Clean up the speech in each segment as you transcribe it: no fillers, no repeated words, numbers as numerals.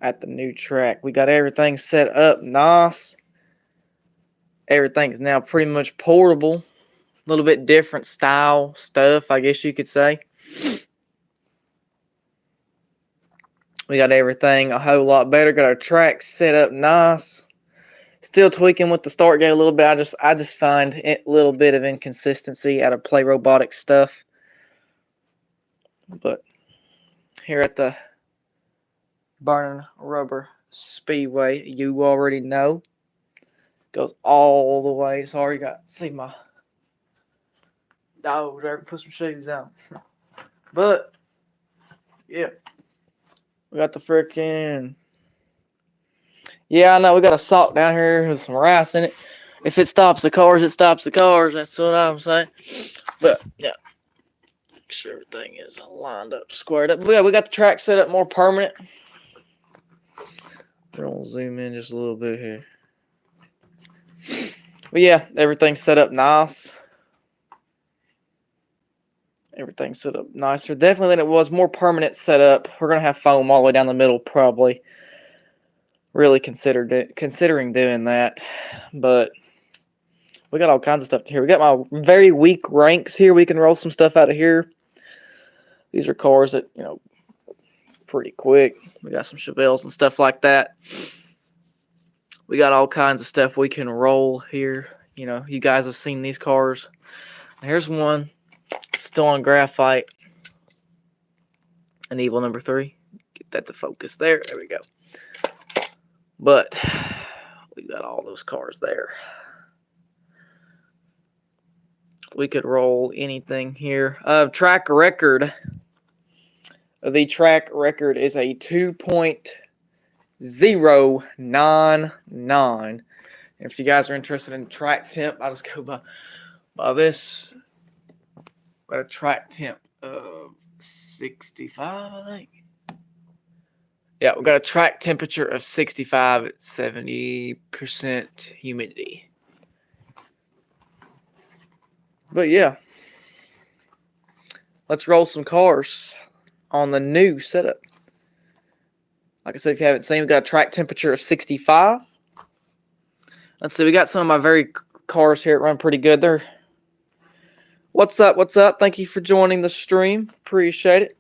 at the new track. We got everything set up nice. Everything's now pretty much portable. A little bit different style stuff, I guess you could say. We got everything a whole lot better. Got our track set up nice. Still tweaking with the start gate a little bit. I just find a little bit of inconsistency out of Play Robotics stuff. But here at the Burning Rubber Speedway, you already know. Goes all the way. Sorry, you got to see my dog there. Put some shoes on. But, yeah. We got the freaking... Yeah, I know. We got a salt down here with some rice in it. If it stops the cars, it stops the cars. That's what I'm saying. But, yeah. Make sure everything is lined up, squared up. But yeah, we got the track set up more permanent. We're going to zoom in just a little bit here. But yeah, everything's set up nice. Everything's set up nicer. Definitely than it was. More permanent setup. We're going to have foam all the way down the middle probably. Really considering doing that. But we got all kinds of stuff here. We got my very weak ranks here. We can roll some stuff out of here. These are cars that, you know, pretty quick. We got some Chevelles and stuff like that. We got all kinds of stuff we can roll here. You know, you guys have seen these cars. Here's one still on graphite. An Evil number 3. Get that to focus there. There we go. But we got all those cars there. We could roll anything here. Track record. The track record is a 2.099. If you guys are interested in track temp, I'll just go by this. Got a track temp of 65, I think. Yeah, we got a track temperature of 65 at 70% humidity. But yeah, let's roll some cars on the new setup. Like I said, if you haven't seen, we got a track temperature of 65. Let's see, we got some of my very cars here that run pretty good. They're what's up? What's up? Thank you for joining the stream. Appreciate it.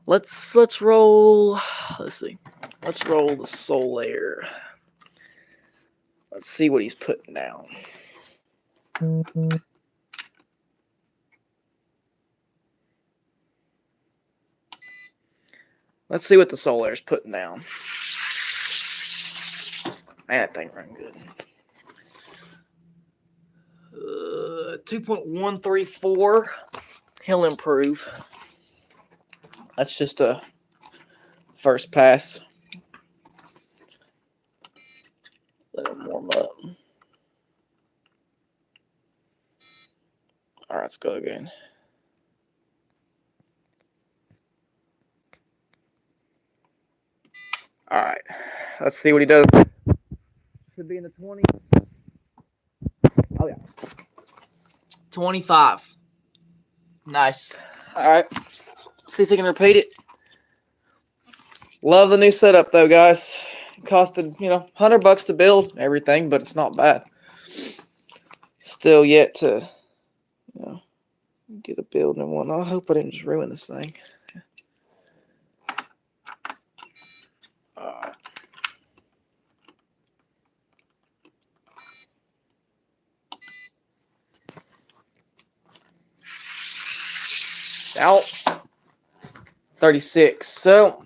Let's roll. Let's see. Let's roll the Solaire. Let's see what he's putting down. Let's see what the Solaire's putting down. Man, that thing run good. 2.134. He'll improve. That's just a first pass. Let him warm up. All right, let's go again. All right, let's see what he does. Should be in the 20s. Oh, yeah. 25. Nice. All right. See if he can repeat it. Love the new setup, though, guys. It costed, $100 to build everything, but it's not bad. Still yet to, get a build and whatnot. I hope I didn't just ruin this thing. All right. Out. 36. So,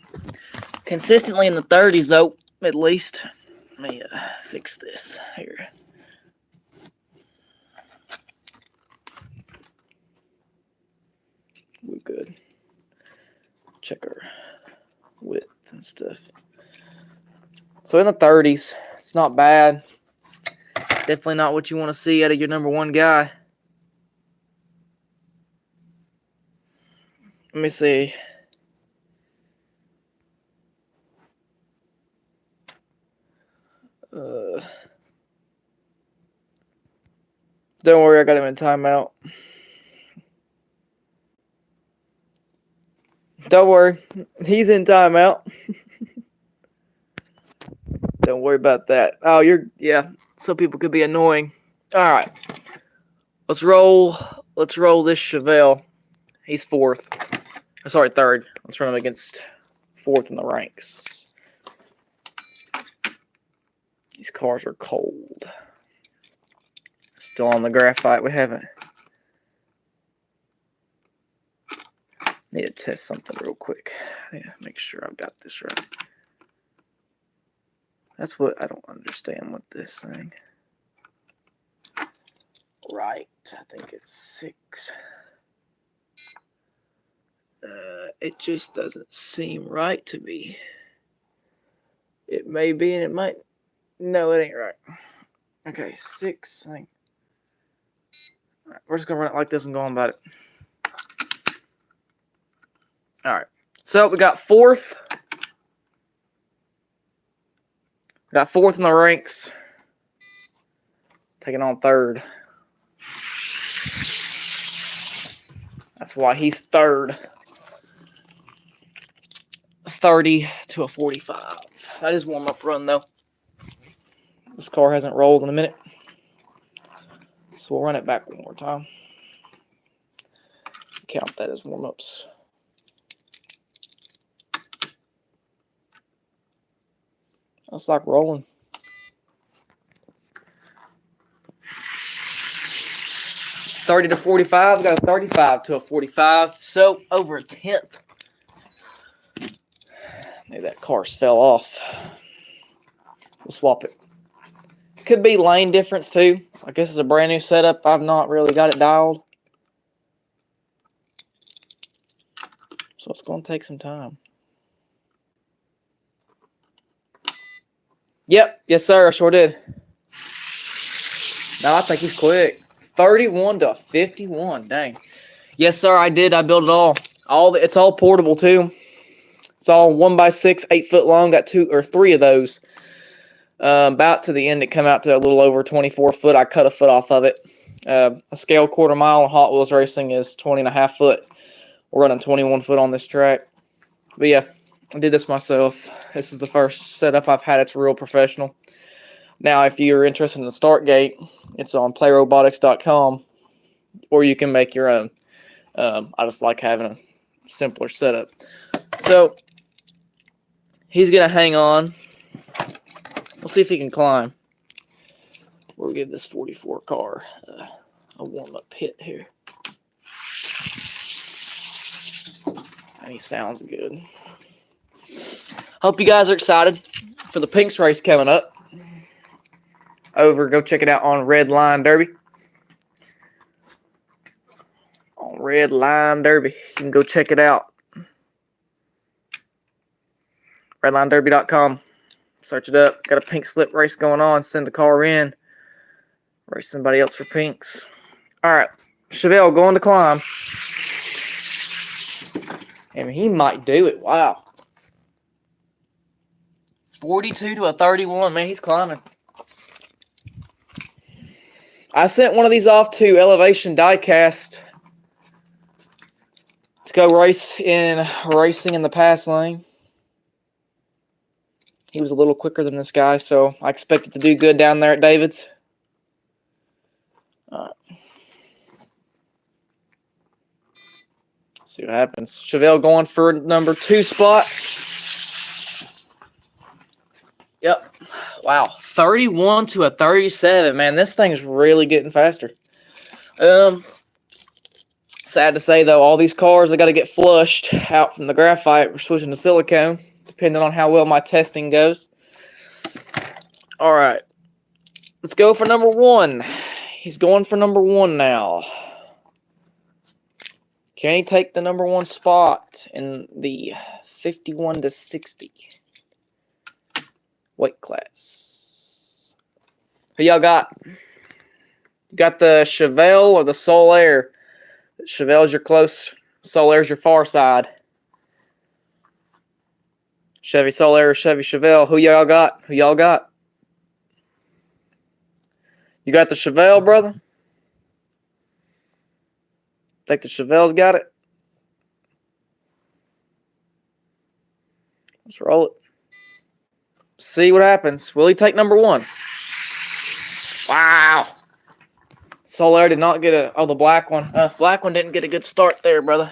consistently in the 30s, though, at least. Let me fix this here. We're good. Check our width and stuff. So, in the 30s, it's not bad. Definitely not what you want to see out of your number one guy. Let me see. Don't worry, I got him in timeout. Don't worry, he's in timeout. Don't worry about that. Oh, yeah. Some people could be annoying. All right. Let's roll this Chevelle. He's fourth. Sorry, third. Let's run him against fourth in the ranks. These cars are cold. Still on the graphite. We haven't. Need to test something real quick. Yeah, make sure I've got this right. That's what I don't understand with this thing. Right. I think it's 6. It just doesn't seem right to me. It may be and it might. No, it ain't right. Okay, 6. I think. All right, we're just going to run it like this and go on about it. All right. So we got fourth. Got fourth in the ranks. Taking on third. That's why he's third. 30 to a 45. That is warm-up run, though. This car hasn't rolled in a minute. So we'll run it back one more time. Count that as warm-ups. That's like rolling. 30 to 45. Got a 35 to a 45. So over a 10th. Maybe that car's fell off. We'll swap it. Could be lane difference too. I guess it's a brand new setup. I've not really got it dialed. So it's going to take some time. Yep. Yes, sir. I sure did. No, I think he's quick. 31 to 51. Dang. Yes, sir. I did. I built it all. It's all portable too. It's all 1x6, 8 foot long. Got 2 or 3 of those. About to the end, it came out to a little over 24 foot. I cut a foot off of it. A scale quarter mile on Hot Wheels Racing is 20.5 foot. We're running 21 foot on this track. But yeah, I did this myself. This is the first setup I've had. It's real professional. Now, if you're interested in the start gate, it's on playrobotics.com, or you can make your own. I just like having a simpler setup. So he's going to hang on. We'll see if he can climb. We'll give this 44 car a warm-up hit here. And he sounds good. Hope you guys are excited for the Pinks race coming up. Go check it out on Red Line Derby. On Red Line Derby. You can go check it out. RedlineDerby.com. Search it up. Got a pink slip race going on. Send a car in. Race somebody else for pinks. All right. Chevelle going to climb. I mean, he might do it. Wow. 42 to a 31. Man, he's climbing. I sent one of these off to Elevation Diecast to go racing in the pass lane. He was a little quicker than this guy, so I expect it to do good down there at David's. See what happens. Chevelle going for number 2 spot. Yep. Wow. 31 to a 37. Man, this thing is really getting faster. Sad to say, though, all these cars, I got to get flushed out from the graphite. We're switching to silicone, depending on how well my testing goes. All right. Let's go for number 1. He's going for number 1 now. Can he take the number 1 spot in the 51 to 60 weight class? Who y'all got? You got the Chevelle or the Solaire? Chevelle's your close. Solaire's your far side. Chevy Solaire or Chevy Chevelle? Who y'all got? Who y'all got? You got the Chevelle, brother? Think the Chevelle's got it? Let's roll it. see what happens. Will he take number 1? Wow. Soler did not get a... Oh, the black one. Black one didn't get a good start there, brother.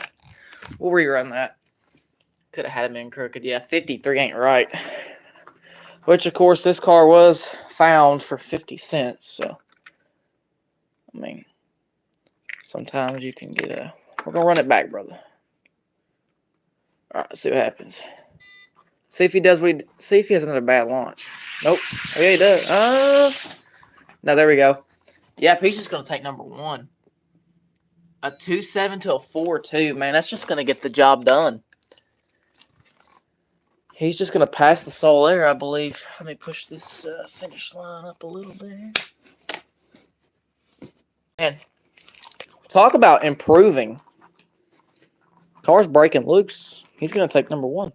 We'll rerun that. Could have had him in crooked. Yeah, 53 ain't right. Which, of course, this car was found for 50 cents. So, I mean, sometimes you can get a... We're going to run it back, brother. All right, let's see what happens. See if he does. See if he has another bad launch. Nope. Oh, yeah, he does. No, there we go. Yeah, he's just going to take number 1. A 2.7 to a 4.2, man. That's just going to get the job done. He's just going to pass the Soler, I believe. Let me push this finish line up a little bit. Man, talk about improving. Car's breaking loose. He's going to take number 1.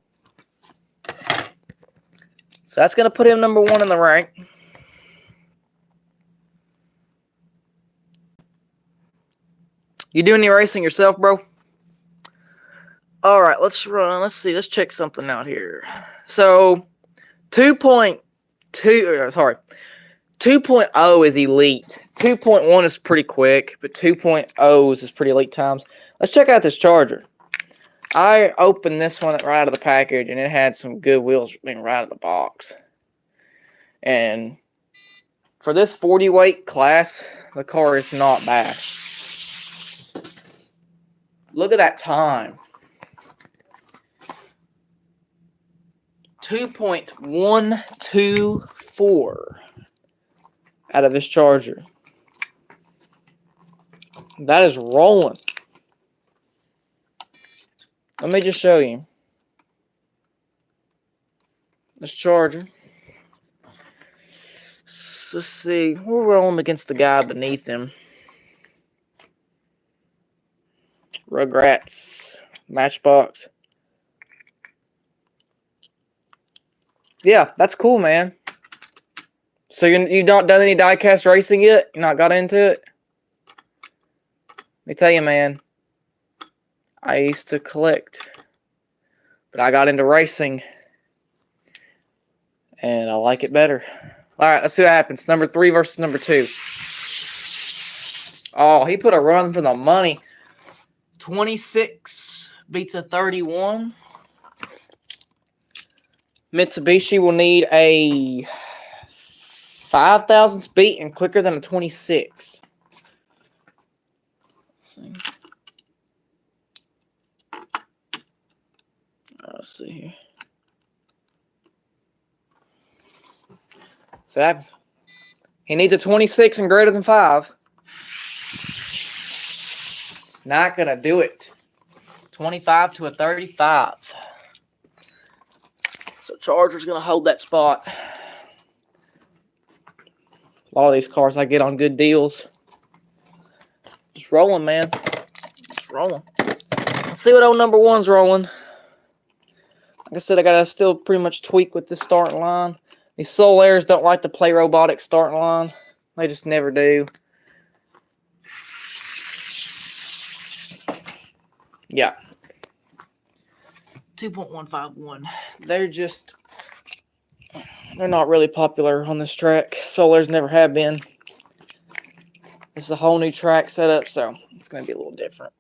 So that's going to put him number 1 in the rank. You do any racing yourself, bro? All right, let's run. Let's see. Let's check something out here. So 2.0 is elite. 2.1 is pretty quick, but 2.0 is pretty elite times. Let's check out this Charger. I opened this one right out of the package, and it had some good wheels right out of the box. And for this 40 weight class, the car is not bad. Look at that time. 2.124 out of this Charger. That is rolling. Let me just show you. This Charger. Let's see. We're rolling against the guy beneath him. Rugrats. Matchbox. Yeah, that's cool, man. So you not done any diecast racing yet? You not got into it? Let me tell you, man. I used to collect, but I got into racing, and I like it better. All right, let's see what happens. Number 3 versus number 2. Oh, he put a run for the money. 26 beats a 31. Mitsubishi will need a 5,000th beat and quicker than a 26. Let's see. Let's see here. So that happens. He needs a 26 and greater than 5. It's not going to do it. 25 to a 35. So Charger's going to hold that spot. A lot of these cars I get on good deals. Just rolling, man. Just rolling. Let's see what old number 1's rolling. Like I said, I got to still pretty much tweak with this starting line. These Solairs don't like to play robotic starting line. They just never do. Yeah. 2.151. They're not really popular on this track. Solairs never have been. This is a whole new track setup, so it's going to be a little different.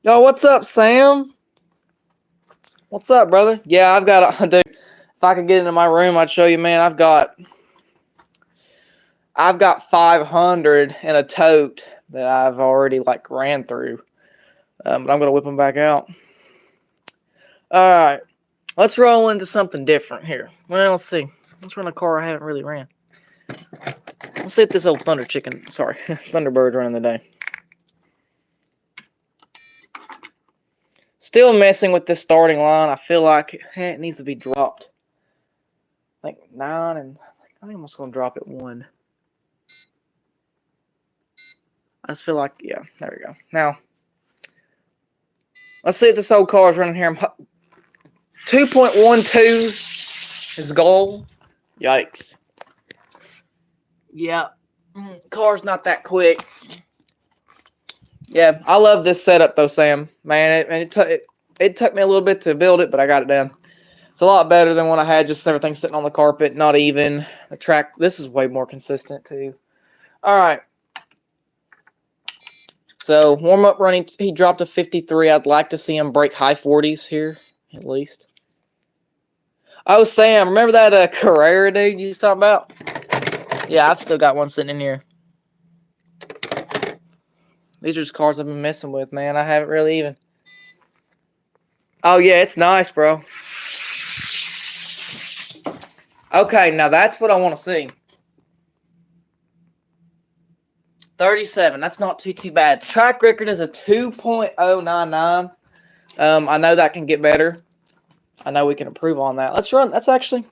Yo, what's up, Sam? What's up, brother? Yeah, I've got dude, if I could get into my room, I'd show you, man. I've got 500 in a tote that I've already ran through. But I'm going to whip them back out. All right. Let's roll into something different here. Well, let's see. Let's run a car I haven't really ran. Let's see if this old Thunderbird's running today. Still messing with this starting line. I feel like it needs to be dropped. I think 9 and I think I'm just going to drop it 1. I just feel like, yeah, there we go. Now, let's see if this old car is running here. 2.12 is goal. Yikes. Yeah, car's not that quick. Yeah, I love this setup though, Sam. Man, it took me a little bit to build it, but I got it done. It's a lot better than what I had, just everything sitting on the carpet, not even. The track, this is way more consistent too. All right. So warm-up running, he dropped a 53. I'd like to see him break high 40s here, at least. Oh, Sam, remember that Carrera dude you was talking about? Yeah, I've still got one sitting in here. These are just cars I've been messing with, man. I haven't really even. Oh, yeah, it's nice, bro. Okay, now that's what I want to see. 37. That's not too bad. Track record is a 2.099. I know that can get better. I know we can improve on that. Let's run. That's actually.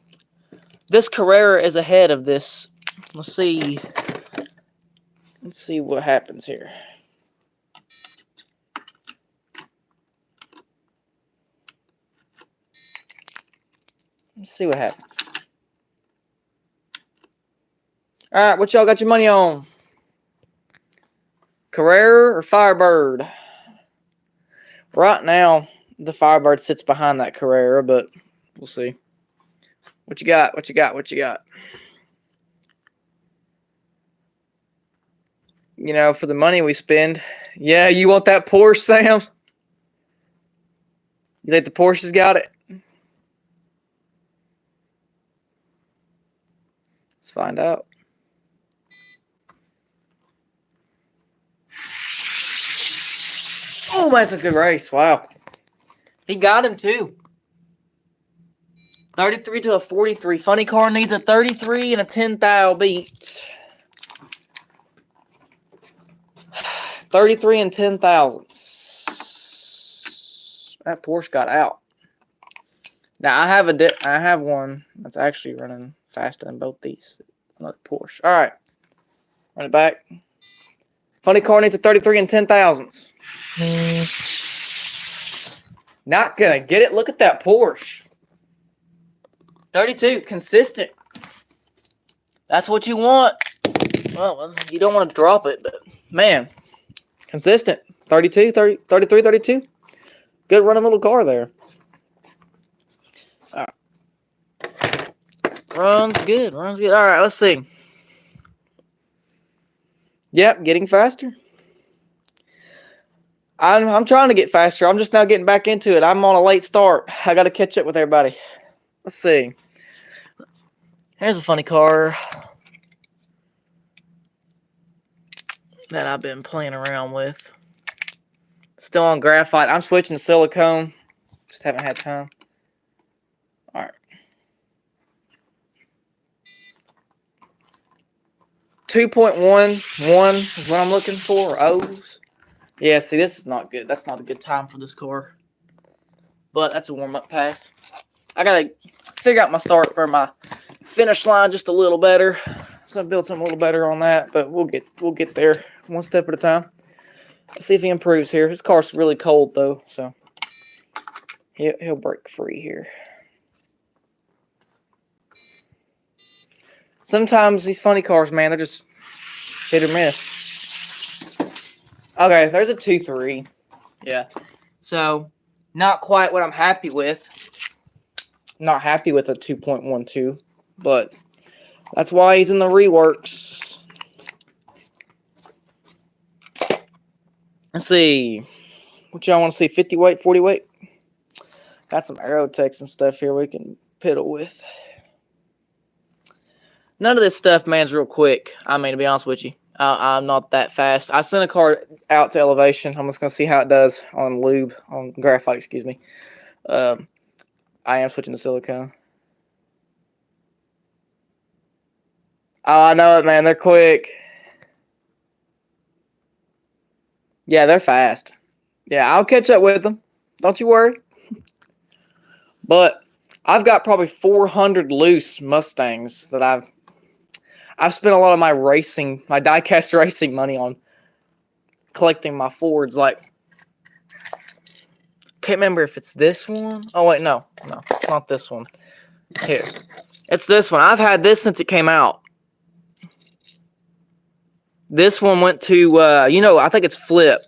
This Carrera is ahead of this. Let's see. Let's see what happens here. Let's see what happens. All right, what y'all got your money on? Carrera or Firebird? Right now, the Firebird sits behind that Carrera, but we'll see. What you got? What you got? What you got? You know, for the money we spend. Yeah, you want that Porsche, Sam? You think the Porsche's got it? Let's find out. Oh, that's a good race. Wow. He got him, too. 33 to a 43. Funny car needs a 33 and a 10,000 beat. 33 and 10,000. That Porsche got out. Now I have one that's actually running faster than both these. Another Porsche. All right, run it back. Funny car needs a 33 and 10,000. Not gonna get it. Look at that Porsche. 32, consistent. That's what you want. Well, you don't want to drop it, but man, consistent. 32, 30, 33, 32. Good running little car there. All right. Runs good. Runs good. All right, let's see. Yep, getting faster. I'm trying to get faster. I'm just now getting back into it. I'm on a late start. I got to catch up with everybody. Let's see. Here's a funny car that I've been playing around with. Still on graphite. I'm switching to silicone. Just haven't had time. All right. 2.11 is what I'm looking for. O's. Yeah, see, this is not good. That's not a good time for this car. But that's a warm-up pass. I got to figure out my start or my finish line just a little better. So I build something a little better on that, but we'll get there one step at a time. Let's see if he improves here. His car's really cold though, so he'll break free here. Sometimes these funny cars, man, they're just hit or miss. Okay, there's a 2.3. Yeah. So not quite what I'm happy with. Not happy with a 2.12, but that's why he's in the reworks. Let's see. What y'all want to see? 50 weight, 40 weight? Got some Aerotex and stuff here we can piddle with. None of this stuff, man's real quick. I mean, to be honest with you, I'm not that fast. I sent a car out to elevation. I'm just going to see how it does on lube, on graphite, excuse me. I am switching to silicone. Oh, I know it, man. They're quick. Yeah, they're fast. Yeah, I'll catch up with them. Don't you worry. But I've got probably 400 loose Mustangs that I've spent a lot of my diecast racing money on collecting my Fords. Like, can't remember if it's this one. Oh wait, no, it's not this one. Here, it's this one. I've had this since it came out. This one went to, I think it's Flip.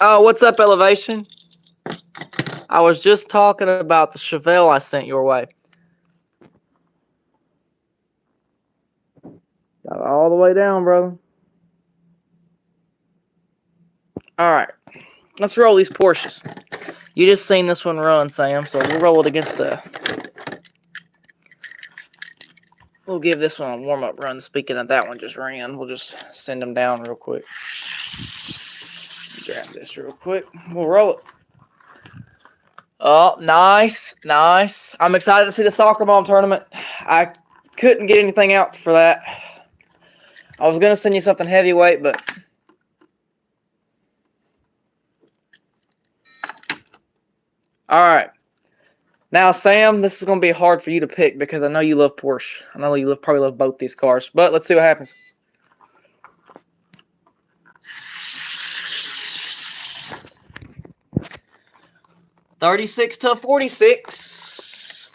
Oh, what's up, Elevation? I was just talking about the Chevelle I sent your way. Got it all the way down, brother. All right. Let's roll these Porsches. You just seen this one run, Sam, so we'll roll it against we'll give this one a warm-up run. Speaking of that one just ran, we'll just send them down real quick. Grab this real quick. We'll roll it. Oh, nice, nice. I'm excited to see the soccer bomb tournament. I couldn't get anything out for that. I was going to send you something heavyweight, but... All right. Now, Sam, this is going to be hard for you to pick because I know you love Porsche. I know you probably love both these cars, but let's see what happens. $36-46.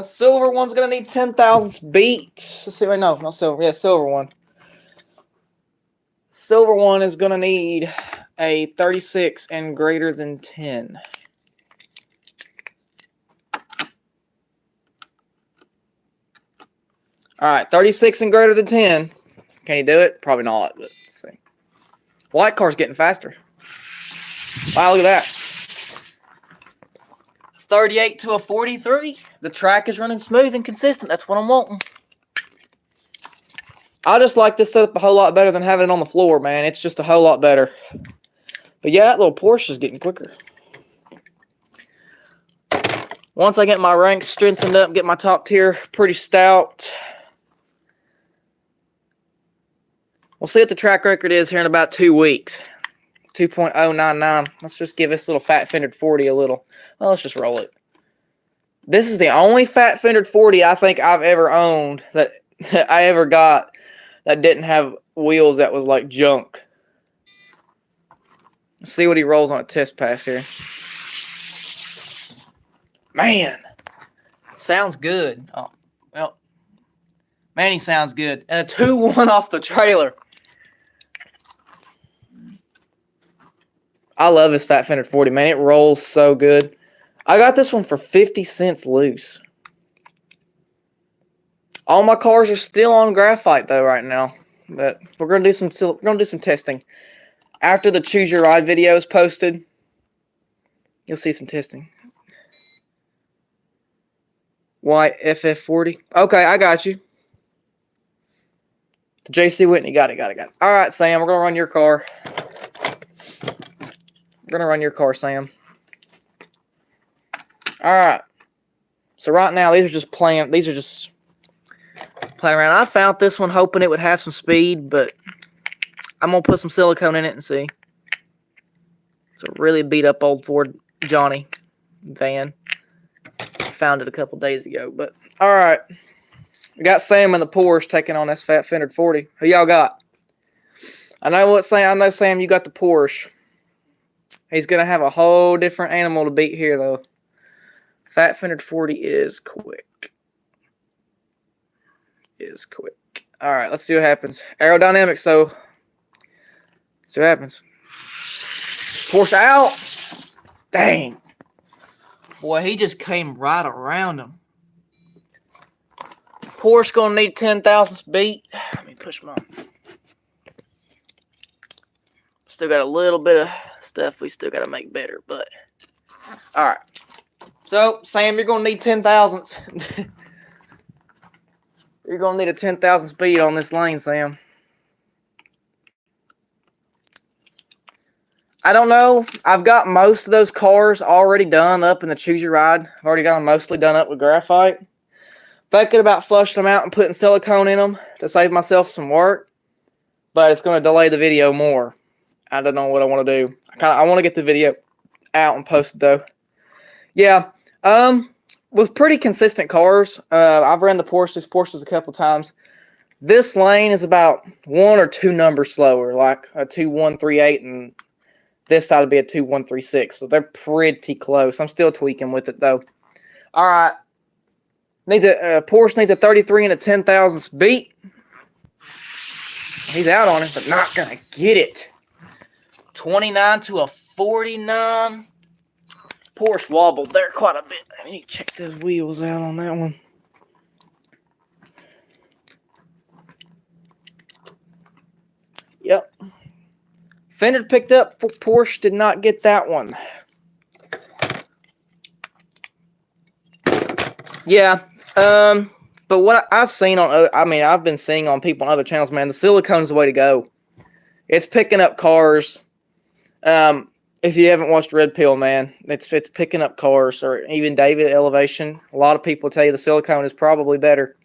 Silver one's going to need 10 thousandths beat. Let's see. Wait, no, not silver. Yeah, silver one. Silver one is going to need a 36 and greater than 10. All right, 36 and greater than 10. Can you do it? Probably not, but let's see. White car's getting faster. Wow, look at that. 38-43. The track is running smooth and consistent. That's what I'm wanting. I just like this setup a whole lot better than having it on the floor, man. It's just a whole lot better. But yeah, that little Porsche is getting quicker. Once I get my ranks strengthened up, get my top tier pretty stout, we'll see what the track record is here in about 2 weeks. 2.099. Let's just give this little fat fendered 40 a little. Well, let's just roll it. This is the only fat fendered 40 I think I've ever owned that I ever got that didn't have wheels that was like junk. Let's see what he rolls on a test pass here. Man, sounds good. Oh, well, man, he sounds good. And a 2-1 off the trailer. I love this fat fendered 40, man. It rolls so good. I got this one for 50 cents loose. All my cars are still on graphite though right now, but we're gonna do some testing. After the Choose Your Ride video is posted, you'll see some testing. White FF40. Okay, I got you. The JC Whitney, got it. All right, Sam, we're gonna run your car. We're gonna run your car, Sam. All right. So right now, these are just playing around. I found this one hoping it would have some speed, but I'm going to put some silicone in it and see. It's a really beat up old Ford Johnny van. Found it a couple days ago, but all right. We got Sam in the Porsche taking on this fat fendered 40. Who y'all got? I know Sam, you got the Porsche. He's going to have a whole different animal to beat here, though. Fat fendered 40 is quick. All right, let's see what happens. Aerodynamics, so see what happens. Porsche out. Dang. Boy, he just came right around him. Porsche going to need 10 thousandths beat. Let me push my... Still got a little bit of stuff we still got to make better, but... All right. So, Sam, you're going to need 10 thousandths. You're going to need a 10,000 speed on this lane, Sam. I don't know. I've got most of those cars already done up in the Choose Your Ride. I've already got them mostly done up with graphite. Thinking about flushing them out and putting silicone in them to save myself some work. But it's going to delay the video more. I don't know what I want to do. I want to get the video out and posted, though. Yeah. With pretty consistent cars, I've ran these Porsches a couple times. This lane is about 1 or 2 numbers slower, like a 2138, and this side would be a 2136. So they're pretty close. I'm still tweaking with it though. All right, Porsche needs a 33 and a 10 thousandths beat. He's out on it, but not gonna get it. 29 to a 49. Porsche wobbled there quite a bit. I need to check those wheels out on that one. Yep. Fender picked up. Porsche did not get that one. Yeah. But what I've seen on, I've been seeing on people on other channels, man, the silicone's the way to go. It's picking up cars. If you haven't watched Red Pill, man, it's picking up cars, or even David Elevation. A lot of people tell you the silicone is probably better.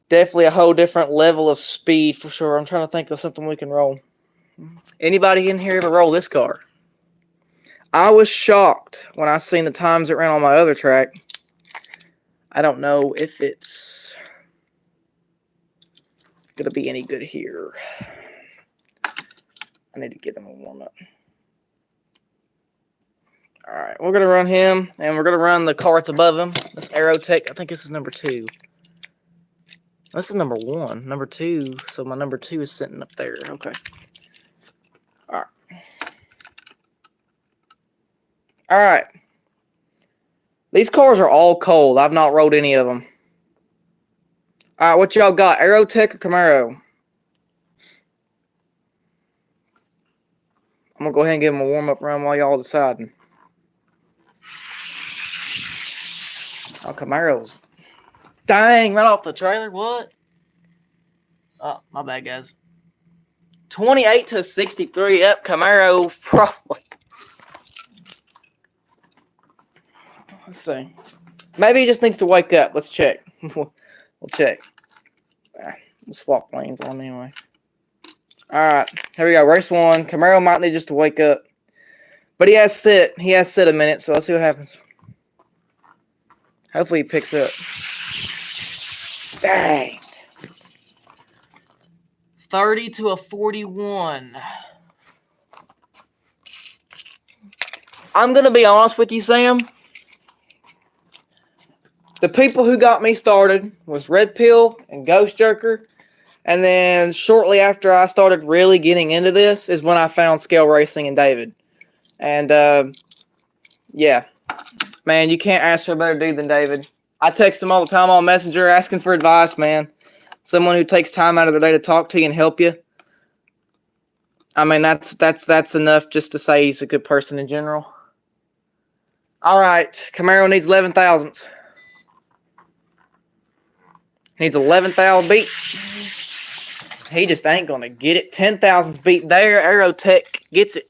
Definitely a whole different level of speed for sure. I'm trying to think of something we can roll. Anybody in here ever roll this car? I was shocked when I seen the times it ran on my other track. I don't know if it's gonna be any good here. I need to get him a warm-up. Alright, we're gonna run him, and we're gonna run the car that's above him. This Aerotech. I think this is number 2. This is number 1. Number 2. So my number 2 is sitting up there. Okay. Alright. Alright. These cars are all cold. I've not rolled any of them. Alright, what y'all got? Aerotech or Camaro? I'm going to go ahead and give them a warm-up run while y'all deciding. Oh, Camaros. Dang, right off the trailer. What? Oh, my bad, guys. 28 to 63. Yep, Camaro probably. Let's see. Maybe he just needs to wake up. Let's check. We'll check. We'll swap lanes on anyway. Alright, here we go. Race 1. Camaro might need just to wake up. But he has sit. He has sit a minute, so let's see what happens. Hopefully he picks up. Dang. 30 to a 41. I'm going to be honest with you, Sam. The people who got me started was Red Pill and Ghost Jerker. And then shortly after I started really getting into this is when I found Scale Racing and David. And, yeah. Man, you can't ask for a better dude than David. I text him all the time on Messenger asking for advice, man. Someone who takes time out of their day to talk to you and help you. I mean, that's enough just to say he's a good person in general. All right, Camaro needs 11 thousandths. Needs 11,000 beat. He just ain't gonna get it. 10 thousandths beat there. Aerotech gets it.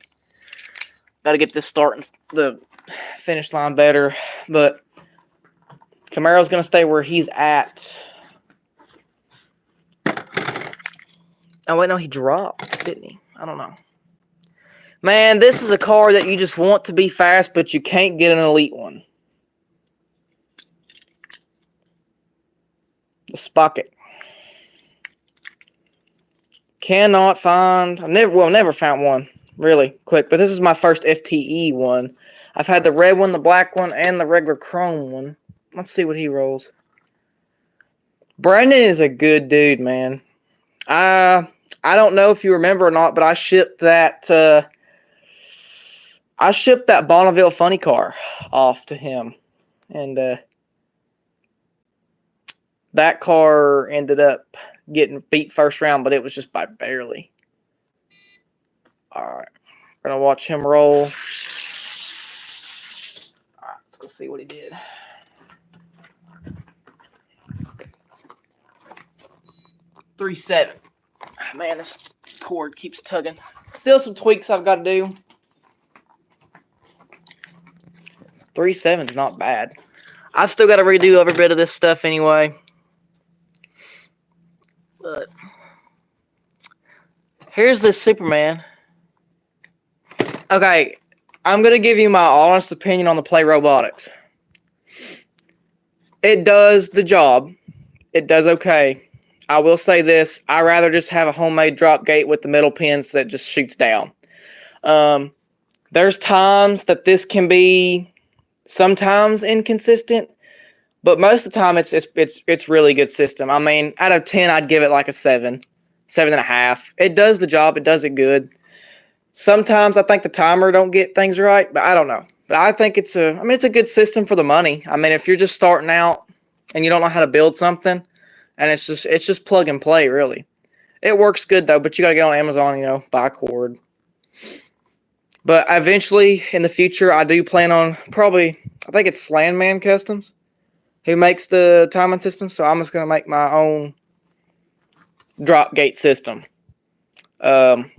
Got to get this starting the finish line better, but Camaro's gonna stay where he's at. Oh wait, no, he dropped, didn't he? I don't know. Man, this is a car that you just want to be fast, but you can't get an elite one. The Spocket. Cannot find. Never found one really quick. But this is my first FTE one. I've had the red one, the black one, and the regular chrome one. Let's see what he rolls. Brandon is a good dude, man. I don't know if you remember or not, but I shipped that. I shipped that Bonneville funny car off to him, and that car ended up getting beat first round, but it was just by barely. All right, we're gonna watch him roll. All right, let's go see what he did. $3.7. Man, this cord keeps tugging. Still some tweaks I've got to do. 3.7 is not bad. I've still got to redo every bit of this stuff anyway. But here's this Superman. Okay, I'm going to give you my honest opinion on the Play Robotics. It does the job. It does okay. I will say this. I'd rather just have a homemade drop gate with the metal pins that just shoots down. There's times that this can be sometimes inconsistent, but most of the time it's really good system. I mean, out of 10, I'd give it like a 7, 7.5. It does the job. It does it good. Sometimes I think the timer don't get things right, but I don't know. But I think it's a good system for the money. I mean, if you're just starting out and you don't know how to build something, and it's just plug and play, really. It works good though, but you gotta get on Amazon, buy a cord. But eventually, in the future, I do plan on I think it's Slandman Customs who makes the timing system. So I'm just gonna make my own drop gate system. I'm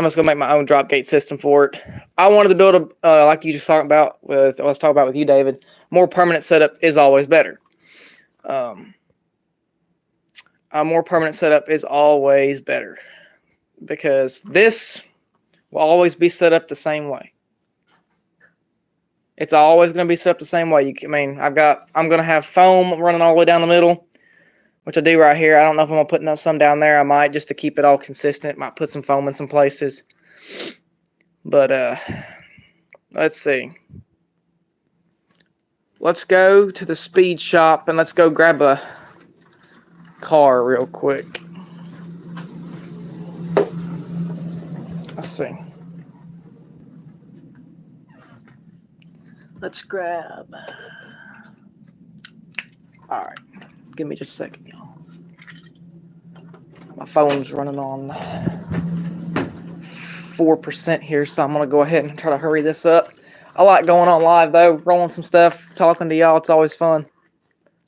just gonna make my own drop gate system for it. I wanted to build a like you just talking about with I was talking about with you, David. More permanent setup is always better. A more permanent setup is always better because this will always be set up the same way. It's always going to be set up the same way. I'm going to have foam running all the way down the middle, which I do right here. I don't know if I'm going to put some down there. I might, just to keep it all consistent. Might put some foam in some places. But let's see. Let's go to the speed shop and let's go grab a car real quick. Let's see. Let's grab. All right. Give me just a second, y'all. My phone's running on 4% here, so I'm going to go ahead and try to hurry this up. I like going on live, though, rolling some stuff, talking to y'all. It's always fun.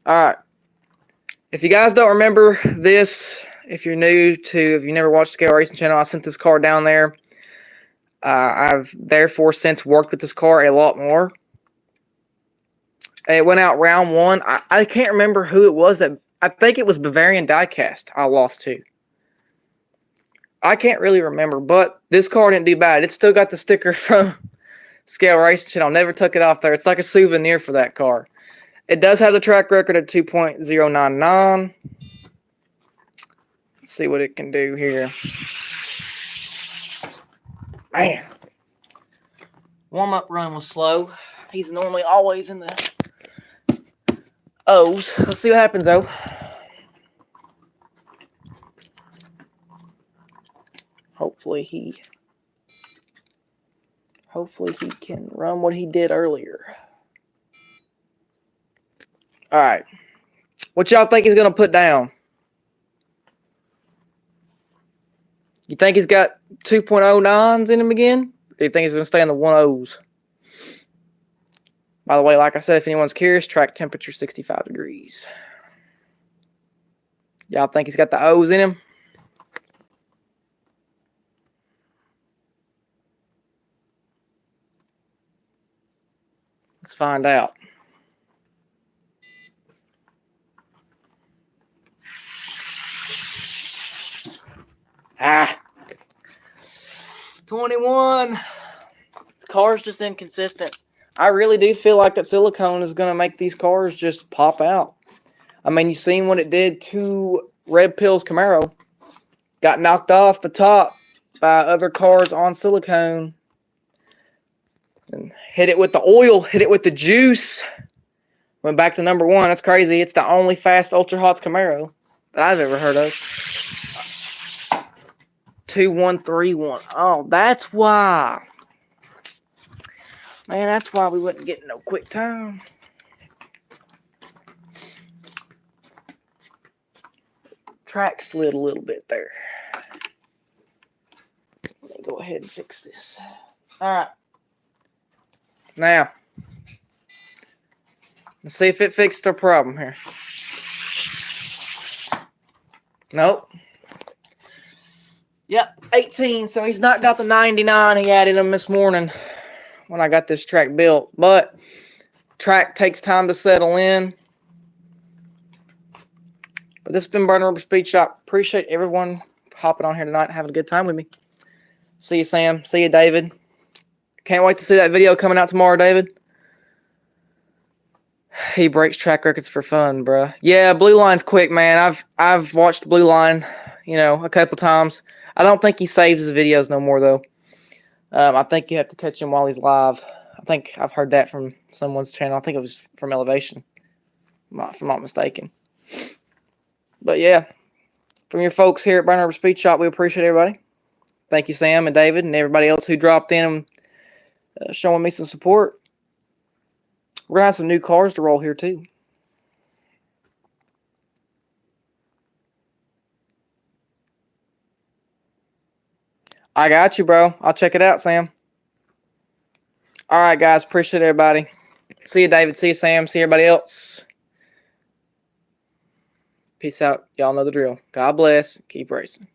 All right. If you guys don't remember this, if you never watched Scale Racing Channel, I sent this car down there. I've therefore since worked with this car a lot more. It went out round one. I can't remember who it was that. I think it was Bavarian Diecast I lost to. I can't really remember, but this car didn't do bad. It still got the sticker from Scale Racing Channel. Never took it off there. It's like a souvenir for that car. It does have the track record at 2.099. Let's see what it can do here. Man. Warm-up run was slow. He's normally always in the O's. Let's see what happens, though. Hopefully he can run what he did earlier. All right. What y'all think he's going to put down? You think he's got 2.09s in him again? Or do you think he's going to stay in the 1.0s? By the way, like I said, if anyone's curious, track temperature 65 degrees. Y'all think he's got the O's in him? Let's find out. Ah. 21. The car's just inconsistent. I really do feel like that silicone is going to make these cars just pop out. I mean, you seen what it did to Red Pill's Camaro. Got knocked off the top by other cars on silicone. And hit it with the oil, hit it with the juice. Went back to number one. That's crazy. It's the only fast Ultra Hots Camaro that I've ever heard of. 2131. Oh, that's why. Man, that's why we wouldn't get no quick time. Track slid a little bit there. Let me go ahead and fix this. All right. Now, let's see if it fixed our problem here. Nope. Yep, 18. So he's not got the 99 he added him this morning when I got this track built. But track takes time to settle in. But this has been Burner Rubber Speed Shop. Appreciate everyone hopping on here tonight and having a good time with me. See you, Sam. See you, David. Can't wait to see that video coming out tomorrow, David. He breaks track records for fun, bruh. Yeah, Blue Line's quick, man. I've watched Blue Line, a couple times. I don't think he saves his videos no more, though. I think you have to catch him while he's live. I think I've heard that from someone's channel. I think it was from Elevation, if I'm not mistaken. But yeah, from your folks here at Burner Rubber Speed Shop, we appreciate everybody. Thank you, Sam and David, and everybody else who dropped in showing me some support. We're going to have some new cars to roll here, too. I got you, bro. I'll check it out, Sam. All right, guys. Appreciate everybody. See you, David. See you, Sam. See everybody else. Peace out. Y'all know the drill. God bless. Keep racing.